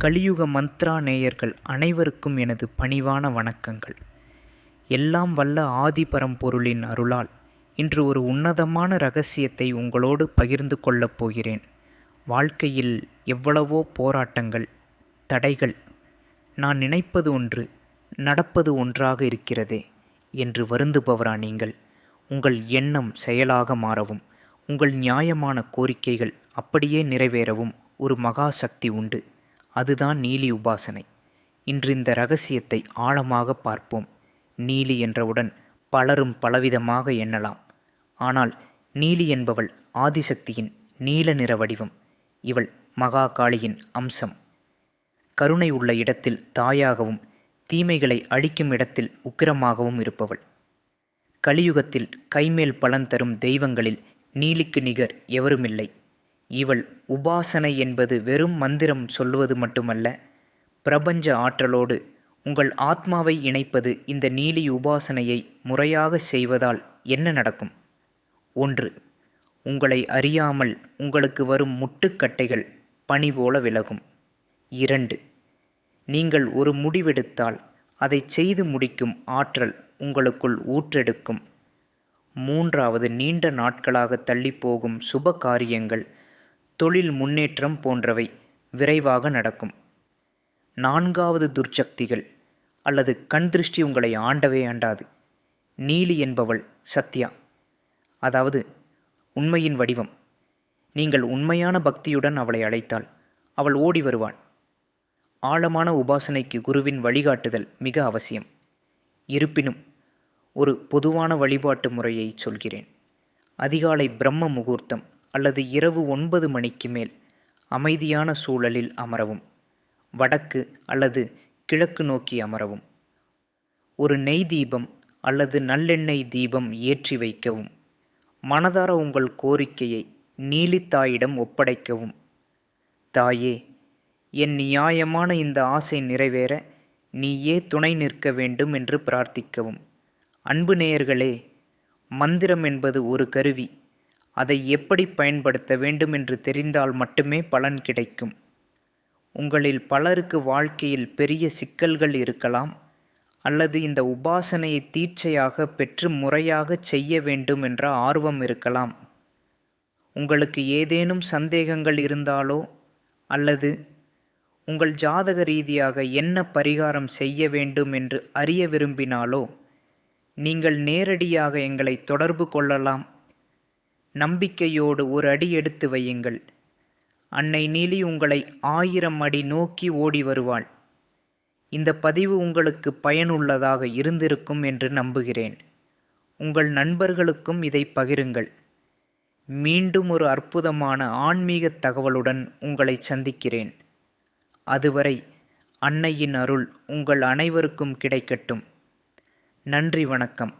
கலியுக மந்த்ரா நேயர்கள் அனைவருக்கும் எனது பணிவான வணக்கங்கள். எல்லாம் வல்ல ஆதிபரம்பொருளின் அருளால் இன்று ஒரு உன்னதமான இரகசியத்தை உங்களோடு பகிர்ந்து கொள்ளப் போகிறேன். வாழ்க்கையில் எவ்வளவோ போராட்டங்கள், தடைகள், நான் நினைப்பது ஒன்று, நடப்பது ஒன்றாக இருக்கிறதே என்று வருந்துபவரா நீங்கள்? உங்கள் எண்ணம் செயலாக மாறவும், உங்கள் நியாயமான கோரிக்கைகள் அப்படியே நிறைவேறவும் ஒரு மகா சக்தி உண்டு. அதுதான் நீலி உபாசனை. இன்று இந்த இரகசியத்தை ஆழமாக பார்ப்போம். நீலி என்றவுடன் பலரும் பலவிதமாக எண்ணலாம். ஆனால் நீலி என்பவள் ஆதிசக்தியின் நீல நிற வடிவம். இவள் மகா காளியின் அம்சம். கருணை உள்ள இடத்தில் தாயாகவும், தீமைகளை அழிக்கும் இடத்தில் உக்கிரமாகவும் இருப்பவள். கலியுகத்தில் கைமேல் பலன் தரும் தெய்வங்களில் நீலிக்கு நிகர் எவருமில்லை. இவள் உபாசனை என்பது வெறும் மந்திரம் சொல்வது மட்டுமல்ல, பிரபஞ்ச ஆற்றலோடு உங்கள் ஆத்மாவை இணைப்பது. இந்த நீலி உபாசனையை முறையாக செய்வதால் என்ன நடக்கும்? 1. உங்களை அறியாமல் உங்களுக்கு வரும் முட்டுக்கட்டைகள் பனி போல விலகும். 2. நீங்கள் ஒரு முடிவெடுத்தால் அதை செய்து முடிக்கும் ஆற்றல் உங்களுக்குள் ஊற்றெடுக்கும். 3. நீண்ட நாட்களாக தள்ளிப்போகும் சுப காரியங்கள், தொழில் முன்னேற்றம் போன்றவை விரைவாக நடக்கும். 4. துர்ச்சக்திகள் அல்லது கண் திருஷ்டி உங்களை ஆண்டவே ஆண்டாது. நீலி என்பவள் சத்யா, அதாவது உண்மையின் வடிவம். நீங்கள் உண்மையான பக்தியுடன் அவளை அழைத்தால் அவள் ஓடி வருவாள். ஆழமான உபாசனைக்கு குருவின் வழிகாட்டுதல் மிக அவசியம். இருப்பினும் ஒரு பொதுவான வழிபாட்டு முறையை சொல்கிறேன். அதிகாலை பிரம்ம முகூர்த்தம் அல்லது இரவு 9 மணிக்கு மேல் அமைதியான சூழலில் அமரவும். வடக்கு அல்லது கிழக்கு நோக்கி அமரவும். ஒரு நெய் தீபம் அல்லது நல்லெண்ணெய் தீபம் ஏற்றி வைக்கவும். மனதார உங்கள் கோரிக்கையை நீலித்தாயிடம் ஒப்படைக்கவும். தாயே, என் நியாயமான இந்த ஆசை நிறைவேற நீயே துணை நிற்க வேண்டும் என்று பிரார்த்திக்கவும். அன்பு நேயர்களே, மந்திரம் என்பது ஒரு கருவி. அதை எப்படி பயன்படுத்த வேண்டும் என்று தெரிந்தால் மட்டுமே பலன் கிடைக்கும். உங்களில் பலருக்கு வாழ்க்கையில் பெரிய சிக்கல்கள் இருக்கலாம், அல்லது இந்த உபாசனையை தீட்சையாக பெற்று முறையாக செய்ய வேண்டும் என்ற ஆர்வம் இருக்கலாம். உங்களுக்கு ஏதேனும் சந்தேகங்கள் இருந்தாலோ, அல்லது உங்கள் ஜாதக ரீதியாக என்ன பரிகாரம் செய்ய வேண்டும் என்று அறிய விரும்பினாலோ, நீங்கள் நேரடியாக எங்களை தொடர்பு கொள்ளலாம். நம்பிக்கையோடு ஒரு அடி எடுத்து வையுங்கள். அன்னை நீலி உங்களை 1000 அடி நோக்கி ஓடி வருவாள். இந்த பதிவு உங்களுக்கு பயனுள்ளதாக இருந்திருக்கும் என்று நம்புகிறேன். உங்கள் நண்பர்களுக்கும் இதை பகிருங்கள். மீண்டும் ஒரு அற்புதமான ஆன்மீக தகவலுடன் உங்களை சந்திக்கிறேன். அதுவரை அன்னையின் அருள் உங்கள் அனைவருக்கும் கிடைக்கட்டும். நன்றி, வணக்கம்.